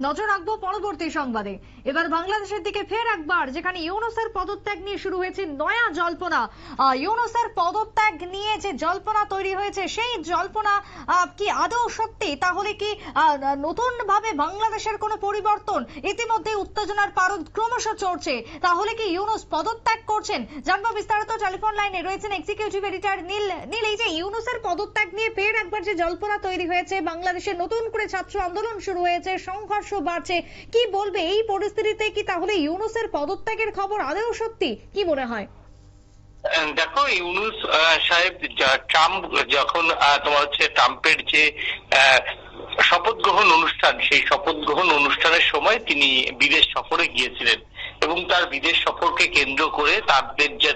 নজর রাখবো পরবর্তী সংবাদে। এবার বাংলাদেশের দিকে ফের একবার, যেখানে ইউনূসের পদত্যাগ নিয়ে শুরু হয়েছে নয়া জল্পনা। ইউনূসের পদত্যাগ নিয়ে যে জল্পনা তৈরি হয়েছে, সেই জল্পনা কি আদৌ সত্যি? তাহলে কি নতুন ভাবে বাংলাদেশের কোনো পরিবর্তন? ইতিমধ্যে উত্তেজনার পারদ ক্রমশ চড়ছে। তাহলে কি ইউনূস পদত্যাগ করছেন? জানবো বিস্তারিত। টেলিফোন লাইনে রয়েছেন এক্সিকিউটিভ এডিটর নীল। নীল, এই যে ইউনূসের পদত্যাগ নিয়ে ফের একবার যে জল্পনা তৈরি হয়েছে, বাংলাদেশে নতুন করে ছাত্র আন্দোলন শুরু হয়েছে, সংঘর্ষ বাড়ছে, কি বলবে এই পরিস্থিতিতে? কি তাহলে ইউনূসের পদত্যাগের খবর আদৌ সত্যি? কি মনে হয়? দেখো, ইউনূস সাহেব ট্রাম্প যখন তোমার হচ্ছে ট্রাম্পের যে শপথ গ্রহণ অনুষ্ঠান, সেই শপথ গ্রহণ অনুষ্ঠানের সময় তিনি বিদেশ সফরে গিয়েছিলেন এবং তার বিদেশ সফরকে কেন্দ্র করে তাদের যে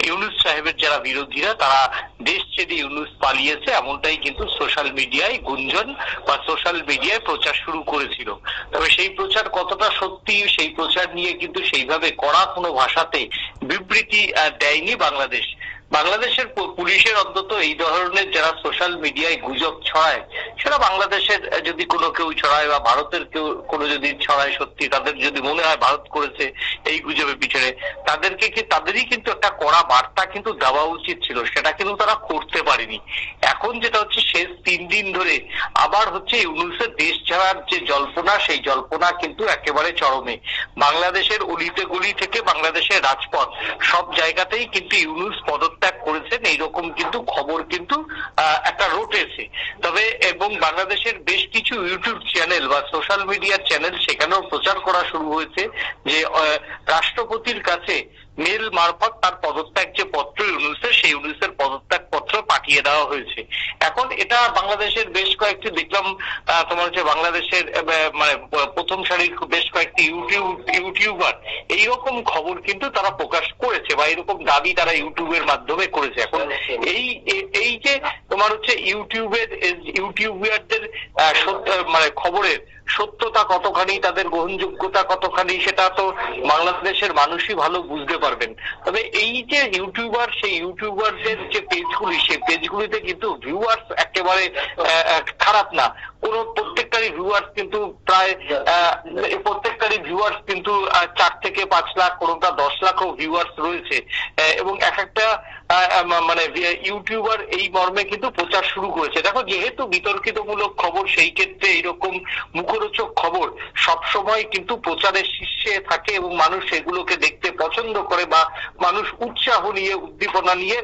ইউনূস সাহেবের যারা বিরোধীরা, তারা দেশ ছেড়ে ইউনূস পালিয়েছে এমনটাই কিন্তু সোশ্যাল মিডিয়ায় গুঞ্জন বা সোশ্যাল মিডিয়ায় প্রচার শুরু করেছিল। তবে সেই প্রচার কতটা সত্যি, সেই প্রচার নিয়ে কিন্তু সেইভাবে কড়া কোনো ভাষাতে বিবৃতি দেয়নি বাংলাদেশ। বাংলাদেশের পুলিশের অন্তত এই ধরনের যারা সোশ্যাল মিডিয়ায় গুজব ছড়ায়, সেটা বাংলাদেশের যদি কোনো কেউ ছড়ায় বা ভারতের কেউ কোনো যদি ছড়ায়, সত্যি তাদের যদি মনে হয় ভারত করেছে এই গুজবের পিছনে, তাদেরই কিন্তু একটা কড়া বার্তা কিন্তু দেওয়া উচিত ছিল, সেটা কিন্তু তারা করতে পারেনি। এখন যেটা হচ্ছে, শেষ 3 দিন ধরে আবার হচ্ছে ইউনূসের দেশ ছাড়ার যে জল্পনা, সেই জল্পনা কিন্তু একেবারে চরমে। বাংলাদেশের অলিতে গলি থেকে বাংলাদেশের রাজপথ সব জায়গাতেই কিন্তু ইউনূস পদত্যাগ করেছেন, এইরকম কিন্তু খবর কিন্তু একটা রটেছে। তবে এবং বাংলাদেশের বেশ কিছু ইউটিউব চ্যানেল বা সোশ্যাল মিডিয়ার চ্যানেল সেখানেও প্রচার করা শুরু হয়েছে যে রাষ্ট্রপতির কাছে মেল মারফত তার পদত্যাগ যে পত্র ইউনূসের, সেই ইউনূসের পদত্যাগ পত্র পাঠিয়ে দেওয়া হয়েছে। এখন এটা বাংলাদেশের বেশ কয়েকটি দেখলাম, তোমার হচ্ছে বাংলাদেশের মানে প্রথম সারির বেশ কয়েকটি ইউটিউবার এইরকম খবর কিন্তু তারা প্রকাশ করেছে বা এরকম দাবি তারা ইউটিউবের মাধ্যমে করেছে। এখন এই যে তোমার হচ্ছে ইউটিউবারদের মানে খবরের সত্যতা কতখানি, তাদের গ্রহণযোগ্যতা কতখানি, সেটা তো বাংলাদেশের মানুষই ভালো বুঝতে পারবেন। তবে এই যে ইউটিউবার, সেই ইউটিউবারদের যে পেজগুলি, সেই পেজগুলিতে কিন্তু ভিউয়ার্স একেবারে খারাপ না। প্রত্যেকটারই ভিউয়ার্স কিন্তু প্রায় 4 থেকে 5 লাখ, কোনোটা 10 লাখও ভিউয়ার্স রয়েছে। এবং এক একটা মানে ইউটিউবার এই মর্মে কিন্তু প্রচার শুরু করেছে। দেখো, যেহেতু বিতর্কিতমূলক খবর, সেই ক্ষেত্রে এইরকম মুখরোচক খবর সবসময় কিন্তু প্রচারের শীর্ষে থাকে এবং মানুষ সেগুলোকে দেখতে পছন্দ করে বা মানুষ উৎসাহ নিয়ে, উদ্দীপনা নিয়ে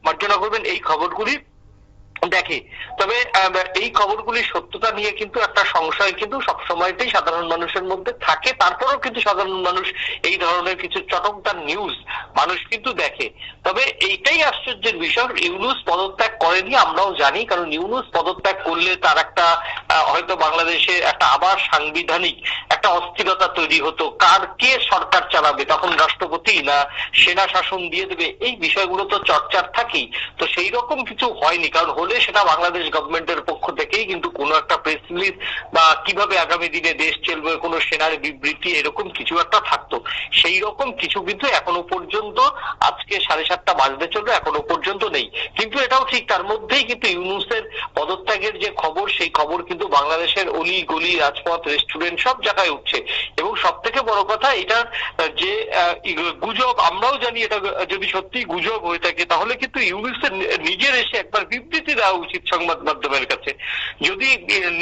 মার্জনা করবেন এই খবরগুলি দেখে। তবে এই খবরগুলির সত্যতা নিয়ে কিন্তু একটা সংশয় কিন্তু সবসময়তেই সাধারণ মানুষের মধ্যে থাকে। তারপরেও কিন্তু সাধারণ মানুষ এই ধরনের কিছু চটকদার নিউজ মানুষ কিন্তু দেখে। তবে এইটাই আশ্চর্যের বিষয়, ইউনূস পদত্যাগ করেনি আমরাও জানি, কারণ ইউনূস পদত্যাগ করলে তার একটা হয়তো বাংলাদেশে একটা আবার সাংবিধানিক একটা অস্থিরতা তৈরি হতো। কে সরকার চালাবে, তখন রাষ্ট্রপতি না সেনা শাসন দিয়ে দেবে, এই বিষয়গুলো তো চর্চার থাকেই। তো সেই রকম কিছু হয়নি, কারণ হলে সেটা বাংলাদেশ গভর্নমেন্টের পক্ষ থেকেই কিন্তু কোনো একটা প্রেস রিলিজ বা কিভাবে আগামী দিনে দেশ চলবে, কোনো সেনার বিবৃতি, এরকম কিছু একটা থাকতো। সেই রকম কিছু কিন্তু এখনো পর্যন্ত, আজকে 7:30 বাজতে চলবে, এখনো পর্যন্ত নেই। কিন্তু এটাও ঠিক, তার মধ্যেই কিন্তু ইউনূসের পদত্যাগের যে খবর, সেই খবর কিন্তু বাংলাদেশের অলি গলি, রাজপথ, রেস্টুরেন্ট সব জায়গায় উঠছে। এবং সব থেকে বড় কথা, এটা যে গুজব, আমরাও জানি এটা যদি সত্যি গুজব হয়ে থাকে, তাহলে কিন্তু ইউনূসের নিজের এসে একবার বিবৃতি দেওয়া উচিত সংবাদ মাধ্যমের কাছে। যদি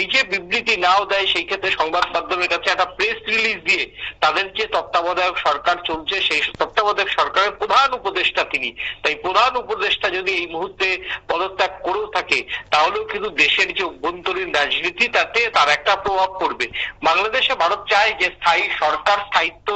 নিজে বিবৃতি নাও দেয়, সেই ক্ষেত্রে সংবাদ মাধ্যমের কাছে একটা প্রেস রিলিজ দিয়ে তাদের যে তত্ত্বাবধায়ক সরকার চলছে, সেই তত্ত্বাবধায়ক সরকারের প্রধান উপদেষ্টা তিনি, তাই প্রধান উপদেষ্টা যদি এই মুহূর্তে পদত্যাগ করেও থাকে, তাহলেও কিন্তু দেশের যে অভ্যন্তরীণ রাজনীতি, তাতে তার একটা প্রভাব পড়বে। বাংলাদেশে ভারত চায় যে স্থায়ী সরকার, স্থায়িত্ব,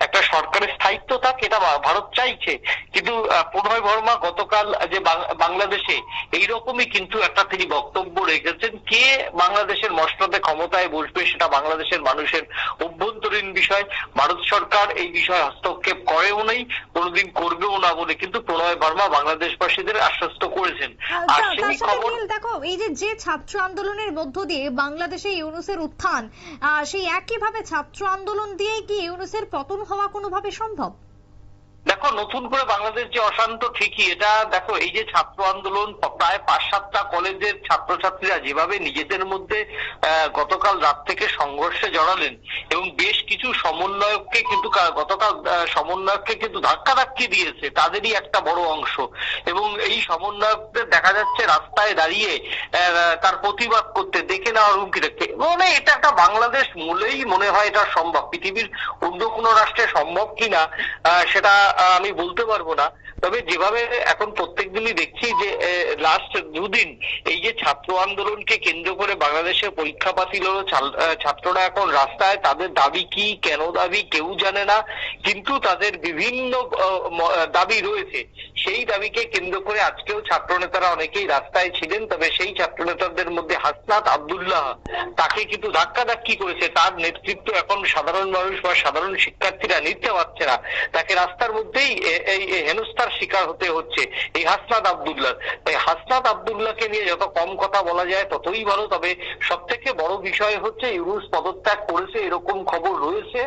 একটা সরকারের স্থায়িত্ব থাকে, এটা ভারত চাইছে। কিন্তু প্রণয় বর্মা গতকাল যে বাংলাদেশে এইরকমই কিন্তু একটা তিনি বক্তব্য রেখেছেন, কে বাংলাদেশের মসনদে ক্ষমতায় বসবে সেটা বাংলাদেশের মানুষের অভ্যন্তরীণ বিষয়। ভারত সরকার এই বিষয়ে হস্তক্ষেপ করেও নেই, কোনোদিন করবেও না বলে কিন্তু প্রণয় বর্মা বাংলাদেশবাসীদের আশ্বস্ত করেছেন। আর সেই খবর, দেখো, এই যে ছাত্র আন্দোলনের মধ্য দিয়ে বাংলাদেশে ইউনূসের উত্থান, সেই একইভাবে ছাত্র আন্দোলন দিয়ে কি ইউনূসের পতন হওয়া কোনোভাবে সম্ভব? দেখো, দেখো নতুন করে বাংলাদেশ যে অশান্ত ঠিকই, এটা দেখো এই যে ছাত্র আন্দোলন, প্রায় 5-7টা কলেজের ছাত্রছাত্রীরা যেভাবে নিজেদের মধ্যে গতকাল রাত থেকে সংঘর্ষে জড়ালেন এবং বেশ কিছু সমন্বয়ককে কিন্তু গতকাল সমন্বয়ককে কিন্তু ধাক্কাধাক্কি দিয়েছে তাদেরই একটা বড় অংশ, এবং এই সমন্বয়কদের দেখা যাচ্ছে রাস্তায় দাঁড়িয়ে তার প্রতিবাদ করতে, দেখে নেওয়ার হুমকি দেখতে। মানে এটা একটা বাংলাদেশ মূলেই মনে হয় এটা সম্ভব, পৃথিবীর অন্য কোনো রাষ্ট্রে সম্ভব কিনা সেটা আমি বলতে পারবো না। তবে যেভাবে এখন প্রত্যেকদিনই দেখছি যে লাস্ট দুদিন এই যে ছাত্র আন্দোলনকে কেন্দ্র করে বাংলাদেশে পরীক্ষা বাতিল হলো, ছাত্ররা এখন রাস্তায়, তাদের দাবি কি, কেন দাবি কেউ জানে না, কিন্তু তাদের বিভিন্ন দাবি রয়েছে। সেই দাবিকে কেন্দ্র করে আজকেও ছাত্র নেতারা অনেকেই রাস্তায় ছিলেন। তবে সেই ছাত্র নেতাদের মধ্যে হাসনাত আব্দুল্লাহ, তাকে কিন্তু ধাক্কাধাক্কি করেছে, তার নেতৃত্ব এখন সাধারণ মানুষ বা সাধারণ শিক্ষার্থীরা নিতে পারছে না, তাকে রাস্তার মধ্যেই এই হেনস্থার শিকার হতে হচ্ছে এই হাসনাত আব্দুল্লাহ। এই হাসনাত আব্দুল্লাহকে নিয়ে যত কম কথা বলা যায় ততই ভালো। তবে সব থেকে বড় বিষয় হচ্ছে ইউনূস পদত্যাগ করেছে এরকম খবর রয়েছে।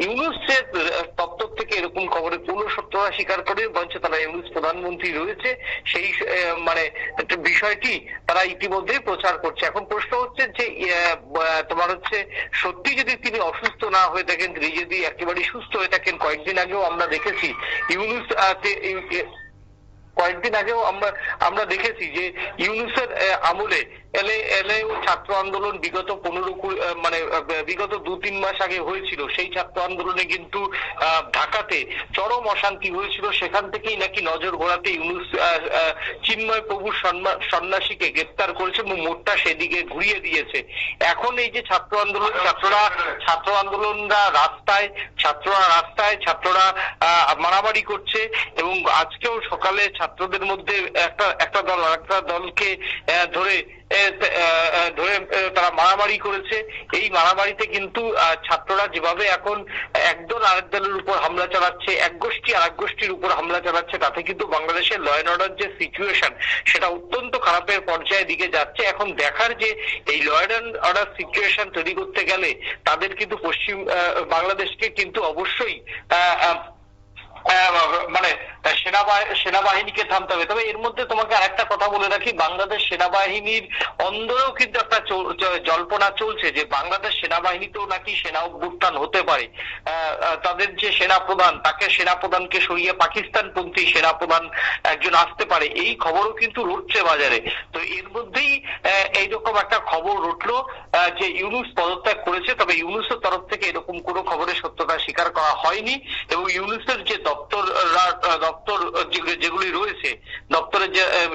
ইউনূসের দপ্তর থেকে এরকম খবরের কোনো সত্যতা স্বীকার করে, বলছে তারা ইউনূস প্রধানমন্ত্রী রয়েছে, সেই মানে বিষয়টি তারা ইতিমধ্যেই প্রচার করছে। এখন প্রশ্ন হচ্ছে যে তোমার হচ্ছে সত্যি যদি তিনি অসুস্থ না হয়ে থাকেন, তিনি যদি একেবারে সুস্থ হয়ে থাকেন, কয়েকদিন আগেও আমরা দেখেছি ইউনূস আমরা দেখেছি যে ইউনূসের আমলে ছাত্র আন্দোলন বিগত 2-3 মাস আগে হয়েছিল। সেই ছাত্র আন্দোলনে কিন্তু ঢাকাতে চরম অশান্তি হয়েছিল, সেখান থেকেই নাকি নজর ঘোরাতে ইউনূস চিন্ময় প্রভুর সন্ন্যাসীকে গ্রেপ্তার করেছে এবং মোড়টা সেদিকে ঘুরিয়ে দিয়েছে। এখন এই যে ছাত্র আন্দোলনরা রাস্তায়, ছাত্ররা মারামারি করছে, এবং আজকেও সকালে ছাত্রদের মধ্যে একটা দলকে ধরে তারা মারামারি করেছে। এই মারামারিতে কিন্তু ছাত্ররা যেভাবে এখন একদল আরেক দলের উপর হামলা চালাচ্ছে, এক গোষ্ঠী আরেক গোষ্ঠীর উপর হামলা চালাচ্ছে, তাতে কিন্তু বাংলাদেশের ল অ্যান্ড অর্ডার যে সিচুয়েশন সেটা অত্যন্ত খারাপের পর্যায়ের দিকে যাচ্ছে। এখন দেখার যে এই ল অ্যান্ড অর্ডার সিচুয়েশন তৈরি করতে গেলে তাদের কিন্তু পশ্চিম বাংলাদেশকে কিন্তু অবশ্যই মানে সেনাবাহিনীকে থামতে হবে। তবে এর মধ্যে তোমাকে আরেকটা কথা বলে রাখি, বাংলাদেশ সেনাবাহিনীর অন্দরেও কিন্তু একটা জল্পনা চলছে যে বাংলাদেশ সেনাবাহিনীতেও নাকি সেনা অভ্যুত্থান হতে পারে। তাদের যে সেনাপ্রধান, তাকে সেনাপ্রধানকে সরিয়ে পাকিস্তানপন্থী সেনাপ্রধান একজন আসতে পারে, এই খবরও কিন্তু রটছে বাজারে। তো এর মধ্যেই এইরকম একটা খবর রটলো যে ইউনূস পদত্যাগ করেছে। তবে ইউনূসের তরফ থেকে এরকম কোনো খবরের সত্যতা স্বীকার করা হয়নি, এবং ইউনূসের যে দপ্তর যেগুলি রয়েছে,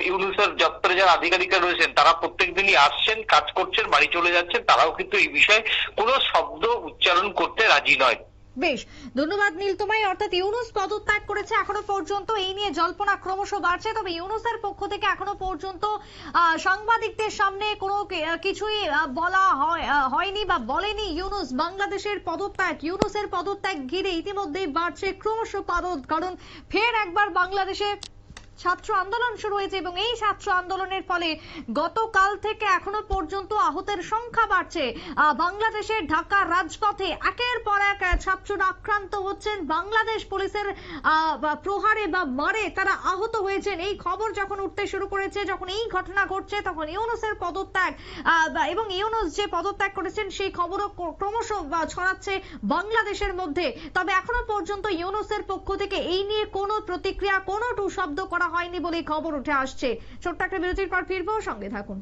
ইউনূসের দপ্তরে যারা আধিকারিকরা রয়েছেন তারা প্রত্যেকদিনই আসছেন, কাজ করছেন, বাড়ি চলে যাচ্ছেন, তারাও কিন্তু এই বিষয়ে কোনো শব্দ উচ্চারণ করতে রাজি নয়। বেশ, ধন্যবাদ নীল তোমায়। অর্থাৎ ইউনূস পদত্যাগ করেছে, এখনো পর্যন্ত এই নিয়ে জল্পনা ক্রমশ বাড়ছে। তবে ইউনূসের পক্ষ থেকে এখনো পর্যন্ত সাংবাদিকদের সামনে কোনো কিছুই বলা হয়নি বা বলেনি ইউনূস। ইউনূসের পদত্যাগ ঘিরে ইতিমধ্যেই বাড়ছে ক্রমশ পারদ, কারণ ফের একবার বাংলাদেশে ছাত্র আন্দোলন শুরু হয়েছে, এবং এই ছাত্র আন্দোলনের ফলে গতকাল থেকে এখনো পর্যন্ত আহতের সংখ্যা বাড়ছে। বাংলাদেশের ঢাকার রাজপথে একের পর এক ছাত্ররা আক্রান্ত হচ্ছেন, বাংলাদেশ পুলিশের প্রহারে বা মারে তারা আহত হয়েছেন। এই খবর যখন উঠতে শুরু করেছে, যখন এই ঘটনা ঘটছে, তখন ইউনূসের পদত্যাগ এবং ইউনূস যে পদত্যাগ করেছেন সেই খবরও ক্রমশ ছড়াচ্ছে বাংলাদেশের মধ্যে। তবে এখনো পর্যন্ত ইউনূসের পক্ষ থেকে এই নিয়ে কোনো প্রতিক্রিয়া, কোনো টু শব্দ করা হয়নি বলে খবর উঠে আসছে। ছোট্ট একটা বিরতির পর ফিরবো, সঙ্গে থাকুন।